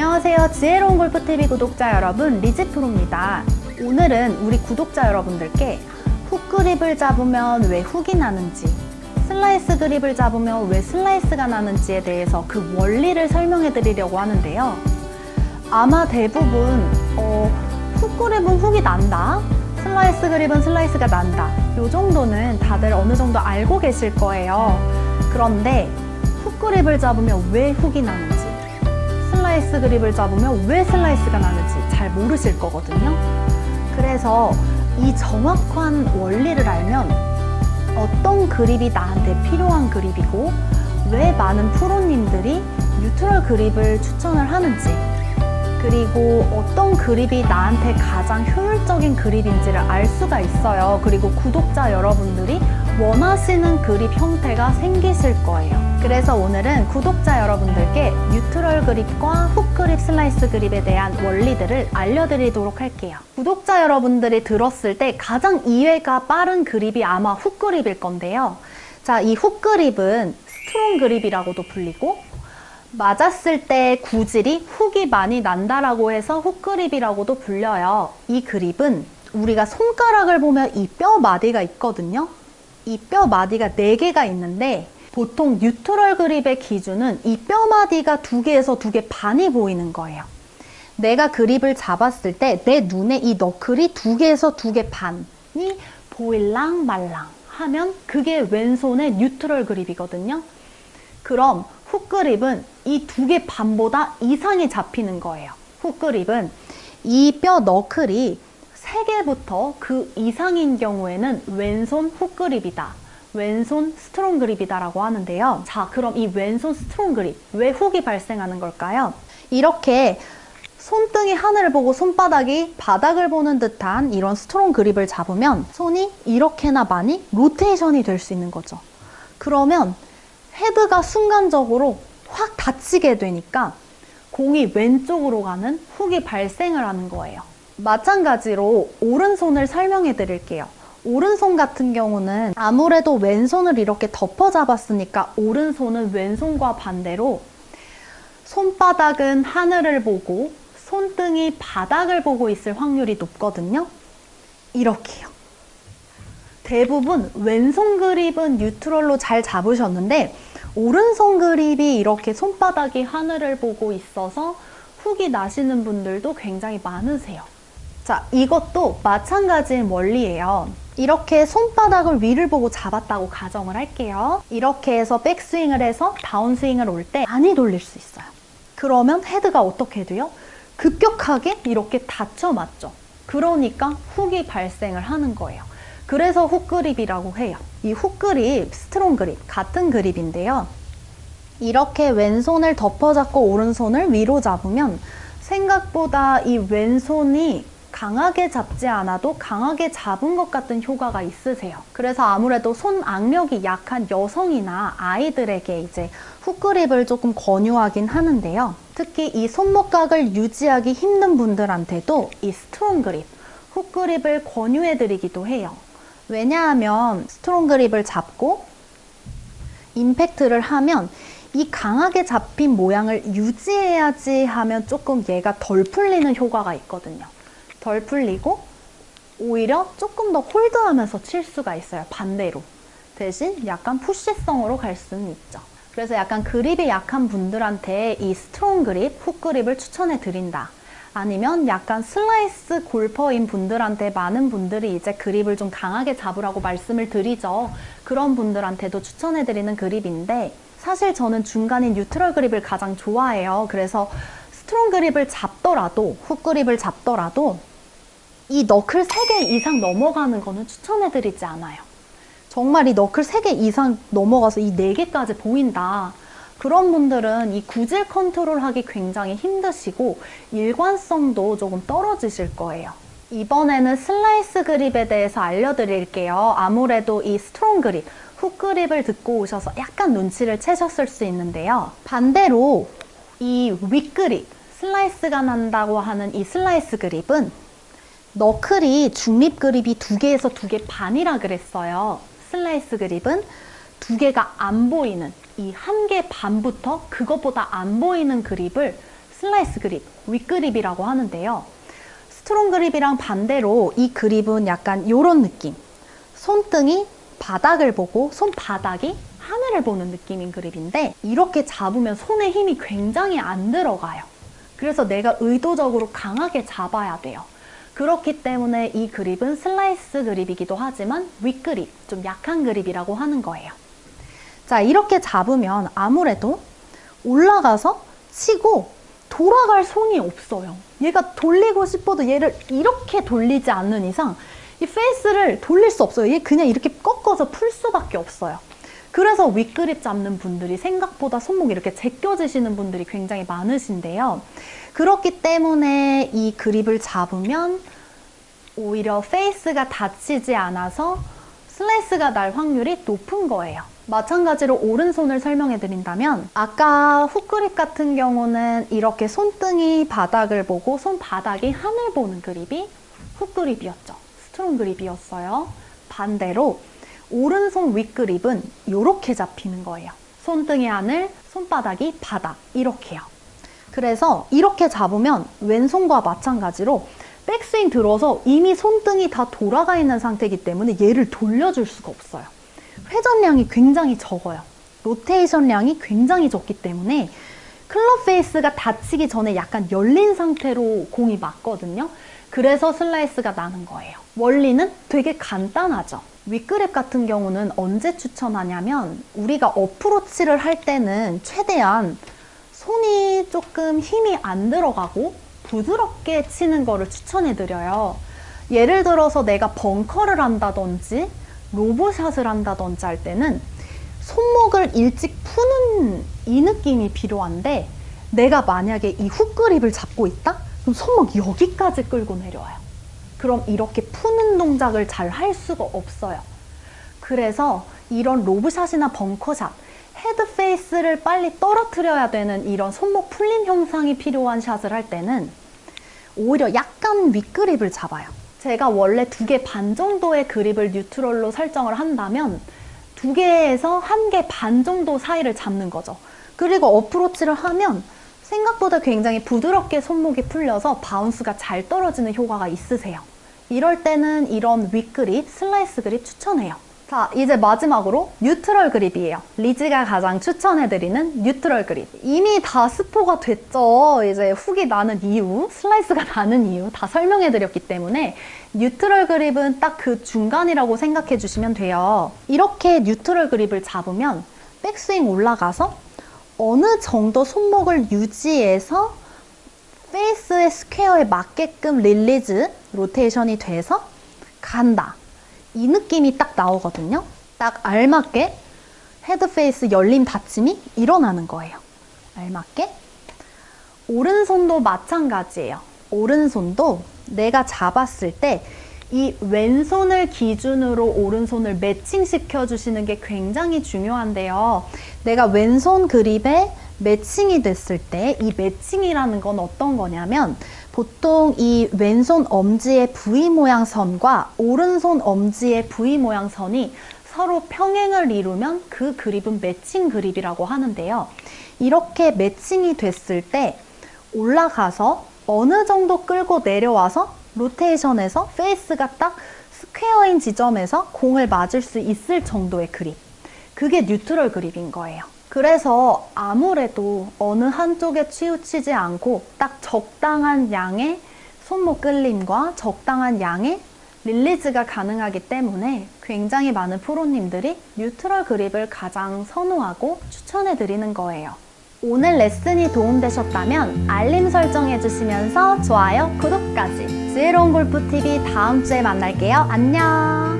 안녕하세요. 지혜로운 골프TV 구독자 여러분, 리즈프로입니다. 오늘은 우리 구독자 여러분들께 훅 그립을 잡으면 왜 훅이 나는지, 슬라이스 그립을 잡으면 왜 슬라이스가 나는지에 대해서 그 원리를 설명해 드리려고 하는데요. 아마 대부분 훅 그립은 훅이 난다, 슬라이스 그립은 슬라이스가 난다, 요 정도는 다들 어느 정도 알고 계실 거예요. 그런데 훅 그립을 잡으면 왜 훅이 나는지, 슬라이스 그립을 잡으면 왜 슬라이스가 나는지 잘 모르실 거거든요. 그래서 이 정확한 원리를 알면 어떤 그립이 나한테 필요한 그립이고 왜 많은 프로님들이 뉴트럴 그립을 추천을 하는지, 그리고 어떤 그립이 나한테 가장 효율적인 그립인지를 알 수가 있어요. 그리고 구독자 여러분들이 원하시는 그립 형태가 생기실 거예요. 그래서 오늘은 구독자 여러분들께 뉴트럴 그립과 훅 그립, 슬라이스 그립에 대한 원리들을 알려드리도록 할게요. 구독자 여러분들이 들었을 때 가장 이해가 빠른 그립이 아마 훅 그립일 건데요. 자, 이 훅 그립은 스트롱 그립이라고도 불리고, 맞았을 때 구질이 훅이 많이 난다라고 해서 훅 그립이라고도 불려요. 이 그립은 우리가 손가락을 보면 이 뼈 마디가 있거든요. 이 뼈 마디가 4개가 있는데 보통 뉴트럴 그립의 기준은 이 뼈 마디가 2개에서 2개 반이 보이는 거예요. 내가 그립을 잡았을 때 내 눈에 이 너클이 2개에서 2개 반이 보일랑 말랑 하면 그게 왼손의 뉴트럴 그립이거든요. 그럼 훅 그립은 이 2개 반보다 이상이 잡히는 거예요. 훅 그립은 이 뼈 너클이 3개부터 그 이상인 경우에는 왼손 훅 그립이다, 왼손 스트롱 그립이다 라고 하는데요. 자, 그럼 이 왼손 스트롱 그립, 왜 훅이 발생하는 걸까요? 이렇게 손등이 하늘을 보고 손바닥이 바닥을 보는 듯한 이런 스트롱 그립을 잡으면 손이 이렇게나 많이 로테이션이 될 수 있는 거죠. 그러면 헤드가 순간적으로 확 닫히게 되니까 공이 왼쪽으로 가는 훅이 발생을 하는 거예요. 마찬가지로 오른손을 설명해 드릴게요. 오른손 같은 경우는 아무래도 왼손을 이렇게 덮어 잡았으니까 오른손은 왼손과 반대로 손바닥은 하늘을 보고 손등이 바닥을 보고 있을 확률이 높거든요. 이렇게요. 대부분 왼손 그립은 뉴트럴로 잘 잡으셨는데 오른손 그립이 이렇게 손바닥이 하늘을 보고 있어서 훅이 나시는 분들도 굉장히 많으세요. 자, 이것도 마찬가지인 원리예요. 이렇게 손바닥을 위를 보고 잡았다고 가정을 할게요. 이렇게 해서 백스윙을 해서 다운스윙을 올 때 많이 돌릴 수 있어요. 그러면 헤드가 어떻게 돼요? 급격하게 이렇게 닫혀 맞죠. 그러니까 훅이 발생을 하는 거예요. 그래서 훅 그립이라고 해요. 이 훅 그립, 스트롱 그립 같은 그립인데요. 이렇게 왼손을 덮어 잡고 오른손을 위로 잡으면 생각보다 이 왼손이 강하게 잡지 않아도 강하게 잡은 것 같은 효과가 있으세요. 그래서 아무래도 손 악력이 약한 여성이나 아이들에게 이제 훅 그립을 조금 권유하긴 하는데요. 특히 이 손목각을 유지하기 힘든 분들한테도 이 스트롱 그립, 훅 그립을 권유해 드리기도 해요. 왜냐하면 스트롱 그립을 잡고 임팩트를 하면 이 강하게 잡힌 모양을 유지해야지 하면 조금 얘가 덜 풀리는 효과가 있거든요. 덜 풀리고 오히려 조금 더 홀드하면서 칠 수가 있어요. 반대로. 대신 약간 푸시성으로 갈 수는 있죠. 그래서 약간 그립이 약한 분들한테 이 스트롱 그립, 훅 그립을 추천해 드린다. 아니면 약간 슬라이스 골퍼인 분들한테 많은 분들이 이제 그립을 좀 강하게 잡으라고 말씀을 드리죠. 그런 분들한테도 추천해 드리는 그립인데 사실 저는 중간인 뉴트럴 그립을 가장 좋아해요. 그래서 스트롱 그립을 잡더라도, 훅 그립을 잡더라도 이 너클 3개 이상 넘어가는 거는 추천해 드리지 않아요. 정말 이 너클 3개 이상 넘어가서 이 4개까지 보인다. 그런 분들은 이 구질 컨트롤하기 굉장히 힘드시고 일관성도 조금 떨어지실 거예요. 이번에는 슬라이스 그립에 대해서 알려드릴게요. 아무래도 이 스트롱 그립, 훅 그립을 듣고 오셔서 약간 눈치를 채셨을 수 있는데요. 반대로 이 윗그립, 슬라이스가 난다고 하는 이 슬라이스 그립은 너클이 중립 그립이 2개에서 2개 반이라 그랬어요. 슬라이스 그립은 2개가 안 보이는 이 1개 반부터 그것보다 안 보이는 그립을 슬라이스 그립, 윗그립이라고 하는데요. 스트롱 그립이랑 반대로 이 그립은 약간 이런 느낌. 손등이 바닥을 보고 손바닥이 하늘을 보는 느낌인 그립인데 이렇게 잡으면 손에 힘이 굉장히 안 들어가요. 그래서 내가 의도적으로 강하게 잡아야 돼요. 그렇기 때문에 이 그립은 슬라이스 그립이기도 하지만 윗그립, 좀 약한 그립이라고 하는 거예요. 자, 이렇게 잡으면 아무래도 올라가서 치고 돌아갈 손이 없어요. 얘가 돌리고 싶어도 얘를 이렇게 돌리지 않는 이상 이 페이스를 돌릴 수 없어요. 얘 그냥 이렇게 꺾어서 풀 수밖에 없어요. 그래서 윗그립 잡는 분들이 생각보다 손목이 이렇게 제껴지시는 분들이 굉장히 많으신데요. 그렇기 때문에 이 그립을 잡으면 오히려 페이스가 다치지 않아서 슬라이스가 날 확률이 높은 거예요. 마찬가지로 오른손을 설명해 드린다면 아까 훅그립 같은 경우는 이렇게 손등이 바닥을 보고 손바닥이 하늘 보는 그립이 훅그립이었죠. 스트롱 그립이었어요. 반대로 오른손 윗그립은 이렇게 잡히는 거예요. 손등이 하늘, 손바닥이 바닥 이렇게요. 그래서 이렇게 잡으면 왼손과 마찬가지로 백스윙 들어서 이미 손등이 다 돌아가 있는 상태이기 때문에 얘를 돌려줄 수가 없어요. 회전량이 굉장히 적어요. 로테이션량이 굉장히 적기 때문에 클럽 페이스가 닫히기 전에 약간 열린 상태로 공이 맞거든요. 그래서 슬라이스가 나는 거예요. 원리는 되게 간단하죠. 윗그립 같은 경우는 언제 추천하냐면 우리가 어프로치를 할 때는 최대한 손이 조금 힘이 안 들어가고 부드럽게 치는 거를 추천해드려요. 예를 들어서 내가 벙커를 한다든지 로브샷을 한다든지 할 때는 손목을 일찍 푸는 이 느낌이 필요한데 내가 만약에 이 훅그립을 잡고 있다? 그럼 손목 여기까지 끌고 내려와요. 그럼 이렇게 푸는 동작을 잘 할 수가 없어요. 그래서 이런 로브샷이나 벙커샷, 헤드 페이스를 빨리 떨어뜨려야 되는 이런 손목 풀림 형상이 필요한 샷을 할 때는 오히려 약간 윗그립을 잡아요. 제가 원래 2개 반 정도의 그립을 뉴트럴로 설정을 한다면 2개에서 1개 반 정도 사이를 잡는 거죠. 그리고 어프로치를 하면 생각보다 굉장히 부드럽게 손목이 풀려서 바운스가 잘 떨어지는 효과가 있으세요. 이럴 때는 이런 윗그립, 슬라이스 그립 추천해요. 자, 이제 마지막으로 뉴트럴 그립이에요. 리즈가 가장 추천해드리는 뉴트럴 그립. 이미 다 스포가 됐죠. 이제 훅이 나는 이유, 슬라이스가 나는 이유 다 설명해드렸기 때문에 뉴트럴 그립은 딱 그 중간이라고 생각해 주시면 돼요. 이렇게 뉴트럴 그립을 잡으면 백스윙 올라가서 어느 정도 손목을 유지해서 페이스의 스퀘어에 맞게끔 릴리즈, 로테이션이 돼서 간다. 이 느낌이 딱 나오거든요. 딱 알맞게 헤드 페이스 열림 닫힘이 일어나는 거예요. 알맞게. 오른손도 마찬가지예요. 오른손도 내가 잡았을 때 이 왼손을 기준으로 오른손을 매칭시켜 주시는 게 굉장히 중요한데요. 내가 왼손 그립에 매칭이 됐을 때 이 매칭이라는 건 어떤 거냐면 보통 이 왼손 엄지의 V 모양 선과 오른손 엄지의 V 모양 선이 서로 평행을 이루면 그 그립은 매칭 그립이라고 하는데요. 이렇게 매칭이 됐을 때 올라가서 어느 정도 끌고 내려와서 로테이션에서 페이스가 딱 스퀘어인 지점에서 공을 맞을 수 있을 정도의 그립. 그게 뉴트럴 그립인 거예요. 그래서 아무래도 어느 한쪽에 치우치지 않고 딱 적당한 양의 손목 끌림과 적당한 양의 릴리즈가 가능하기 때문에 굉장히 많은 프로님들이 뉴트럴 그립을 가장 선호하고 추천해 드리는 거예요. 오늘 레슨이 도움되셨다면 알림 설정해 주시면서 좋아요, 구독까지. 지혜로운 골프TV 다음 주에 만날게요. 안녕!